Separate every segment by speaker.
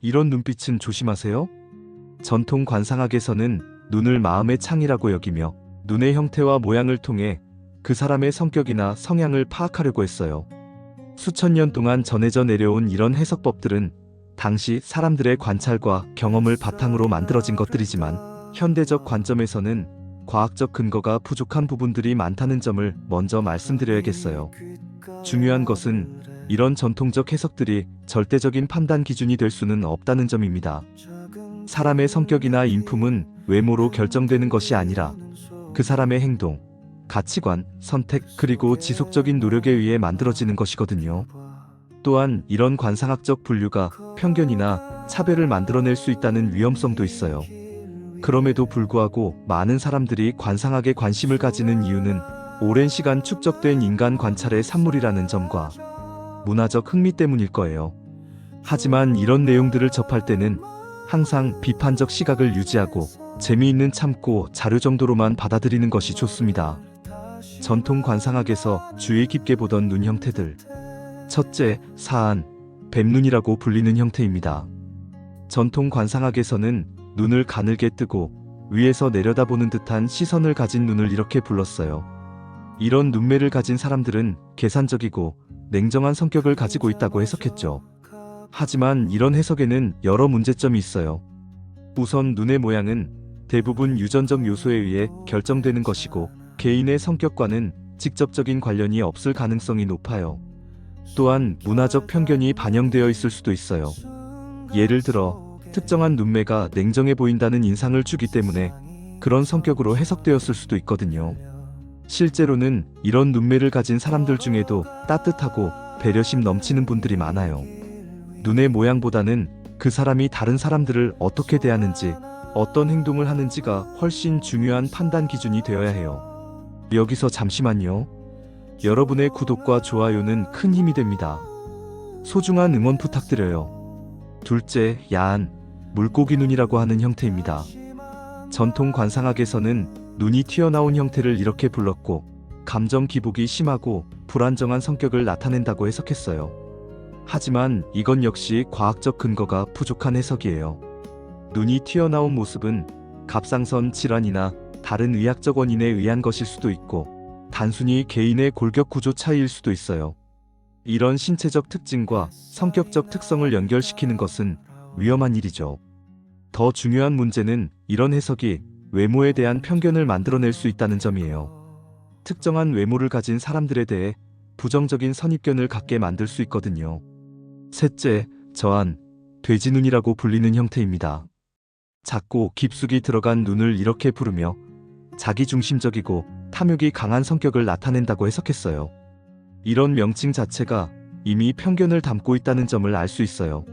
Speaker 1: 이런 눈빛은 조심하세요. 전통 관상학에서는 눈을 마음의 창이라고 여기며 눈의 형태와 모양을 통해 그 사람의 성격이나 성향을 파악하려고 했어요. 수천 년 동안 전해져 내려온 이런 해석법들은 당시 사람들의 관찰과 경험을 바탕으로 만들어진 것들이지만 현대적 관점에서는 과학적 근거가 부족한 부분들이 많다는 점을 먼저 말씀드려야겠어요. 중요한 것은 이런 전통적 해석들이 절대적인 판단 기준이 될 수는 없다는 점입니다. 사람의 성격이나 인품은 외모로 결정되는 것이 아니라 그 사람의 행동, 가치관, 선택, 그리고 지속적인 노력에 의해 만들어지는 것이거든요. 또한 이런 관상학적 분류가 편견이나 차별을 만들어낼 수 있다는 위험성도 있어요. 그럼에도 불구하고 많은 사람들이 관상학에 관심을 가지는 이유는 오랜 시간 축적된 인간 관찰의 산물이라는 점과 문화적 흥미 때문일 거예요. 하지만 이런 내용들을 접할 때는 항상 비판적 시각을 유지하고 재미있는 참고 자료 정도로만 받아들이는 것이 좋습니다. 전통 관상학에서 주의 깊게 보던 눈 형태들. 첫째, 사안, 뱀눈이라고 불리는 형태입니다. 전통 관상학에서는 눈을 가늘게 뜨고 위에서 내려다보는 듯한 시선을 가진 눈을 이렇게 불렀어요. 이런 눈매를 가진 사람들은 계산적이고 냉정한 성격을 가지고 있다고 해석했죠. 하지만 이런 해석에는 여러 문제점이 있어요. 우선 눈의 모양은 대부분 유전적 요소에 의해 결정되는 것이고 개인의 성격과는 직접적인 관련이 없을 가능성이 높아요. 또한 문화적 편견이 반영되어 있을 수도 있어요. 예를 들어 특정한 눈매가 냉정해 보인다는 인상을 주기 때문에 그런 성격으로 해석되었을 수도 있거든요. 실제로는 이런 눈매를 가진 사람들 중에도 따뜻하고 배려심 넘치는 분들이 많아요. 눈의 모양보다는 그 사람이 다른 사람들을 어떻게 대하는지, 어떤 행동을 하는지가 훨씬 중요한 판단 기준이 되어야 해요. 여기서 잠시만요. 여러분의 구독과 좋아요는 큰 힘이 됩니다. 소중한 응원 부탁드려요. 둘째, 야한, 물고기 눈이라고 하는 형태입니다. 전통 관상학에서는 눈이 튀어나온 형태를 이렇게 불렀고 감정 기복이 심하고 불안정한 성격을 나타낸다고 해석했어요. 하지만 이건 역시 과학적 근거가 부족한 해석이에요. 눈이 튀어나온 모습은 갑상선 질환이나 다른 의학적 원인에 의한 것일 수도 있고 단순히 개인의 골격 구조 차이일 수도 있어요. 이런 신체적 특징과 성격적 특성을 연결시키는 것은 위험한 일이죠. 더 중요한 문제는 이런 해석이 외모에 대한 편견을 만들어낼 수 있다는 점이에요. 특정한 외모를 가진 사람들에 대해 부정적인 선입견을 갖게 만들 수 있거든요. 셋째, 저한, 돼지눈이라고 불리는 형태입니다. 작고 깊숙이 들어간 눈을 이렇게 부르며 자기중심적이고 탐욕이 강한 성격을 나타낸다고 해석했어요. 이런 명칭 자체가 이미 편견을 담고 있다는 점을 알 수 있어요.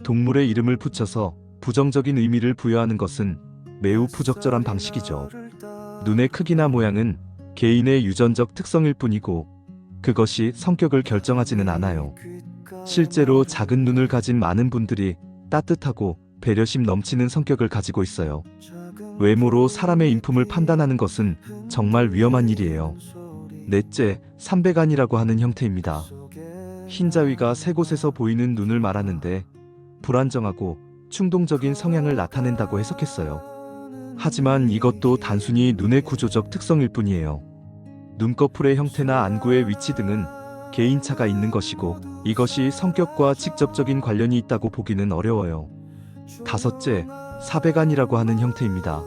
Speaker 1: 동물의 이름을 붙여서 부정적인 의미를 부여하는 것은 매우 부적절한 방식이죠. 눈의 크기나 모양은 개인의 유전적 특성일 뿐이고 그것이 성격을 결정하지는 않아요. 실제로 작은 눈을 가진 많은 분들이 따뜻하고 배려심 넘치는 성격을 가지고 있어요. 외모로 사람의 인품을 판단하는 것은 정말 위험한 일이에요. 넷째, 삼배간이라고 하는 형태입니다. 흰자위가 세 곳에서 보이는 눈을 말하는데 불안정하고 충동적인 성향을 나타낸다고 해석했어요. 하지만 이것도 단순히 눈의 구조적 특성일 뿐이에요. 눈꺼풀의 형태나 안구의 위치 등은 개인차가 있는 것이고 이것이 성격과 직접적인 관련이 있다고 보기는 어려워요. 다섯째, 사배간이라고 하는 형태입니다.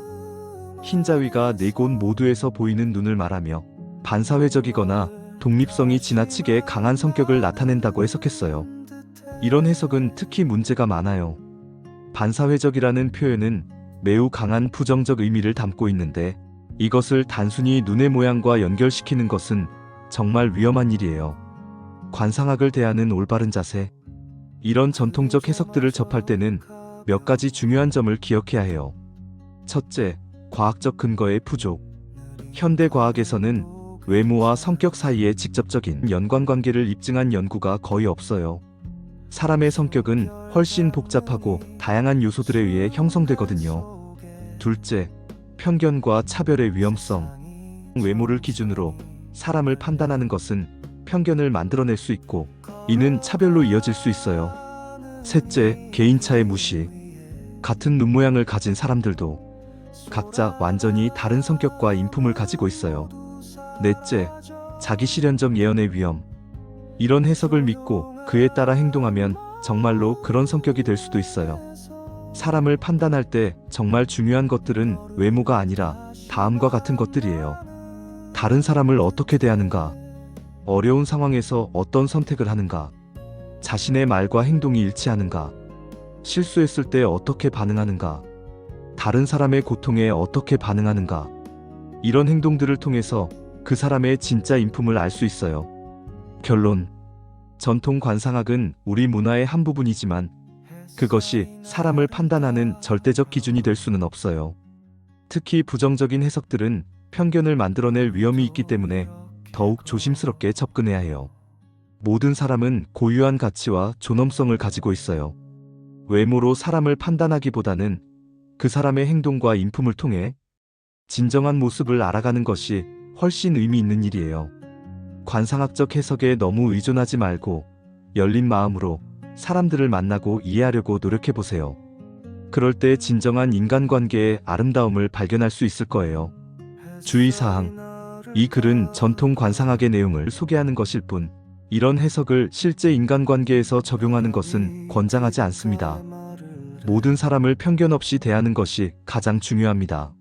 Speaker 1: 흰자위가 네 곳 모두에서 보이는 눈을 말하며 반사회적이거나 독립성이 지나치게 강한 성격을 나타낸다고 해석했어요. 이런 해석은 특히 문제가 많아요. 반사회적이라는 표현은 매우 강한 부정적 의미를 담고 있는데 이것을 단순히 눈의 모양과 연결시키는 것은 정말 위험한 일이에요. 관상학을 대하는 올바른 자세. 이런 전통적 해석들을 접할 때는 몇 가지 중요한 점을 기억해야 해요. 첫째, 과학적 근거의 부족. 현대 과학에서는 외모와 성격 사이에 직접적인 연관관계를 입증한 연구가 거의 없어요. 사람의 성격은 훨씬 복잡하고 다양한 요소들에 의해 형성되거든요. 둘째, 편견과 차별의 위험성. 외모를 기준으로 사람을 판단하는 것은 편견을 만들어낼 수 있고 이는 차별로 이어질 수 있어요. 셋째, 개인차의 무시. 같은 눈 모양을 가진 사람들도 각자 완전히 다른 성격과 인품을 가지고 있어요. 넷째, 자기 실현적 예언의 위험. 이런 해석을 믿고 그에 따라 행동하면 정말로 그런 성격이 될 수도 있어요. 사람을 판단할 때 정말 중요한 것들은 외모가 아니라 다음과 같은 것들이에요. 다른 사람을 어떻게 대하는가? 어려운 상황에서 어떤 선택을 하는가? 자신의 말과 행동이 일치하는가? 실수했을 때 어떻게 반응하는가? 다른 사람의 고통에 어떻게 반응하는가? 이런 행동들을 통해서 그 사람의 진짜 인품을 알 수 있어요. 결론. 전통 관상학은 우리 문화의 한 부분이지만 그것이 사람을 판단하는 절대적 기준이 될 수는 없어요. 특히 부정적인 해석들은 편견을 만들어낼 위험이 있기 때문에 더욱 조심스럽게 접근해야 해요. 모든 사람은 고유한 가치와 존엄성을 가지고 있어요. 외모로 사람을 판단하기보다는 그 사람의 행동과 인품을 통해 진정한 모습을 알아가는 것이 훨씬 의미 있는 일이에요. 관상학적 해석에 너무 의존하지 말고 열린 마음으로 사람들을 만나고 이해하려고 노력해보세요. 그럴 때 진정한 인간관계의 아름다움을 발견할 수 있을 거예요. 주의사항. 이 글은 전통 관상학의 내용을 소개하는 것일 뿐, 이런 해석을 실제 인간관계에서 적용하는 것은 권장하지 않습니다. 모든 사람을 편견 없이 대하는 것이 가장 중요합니다.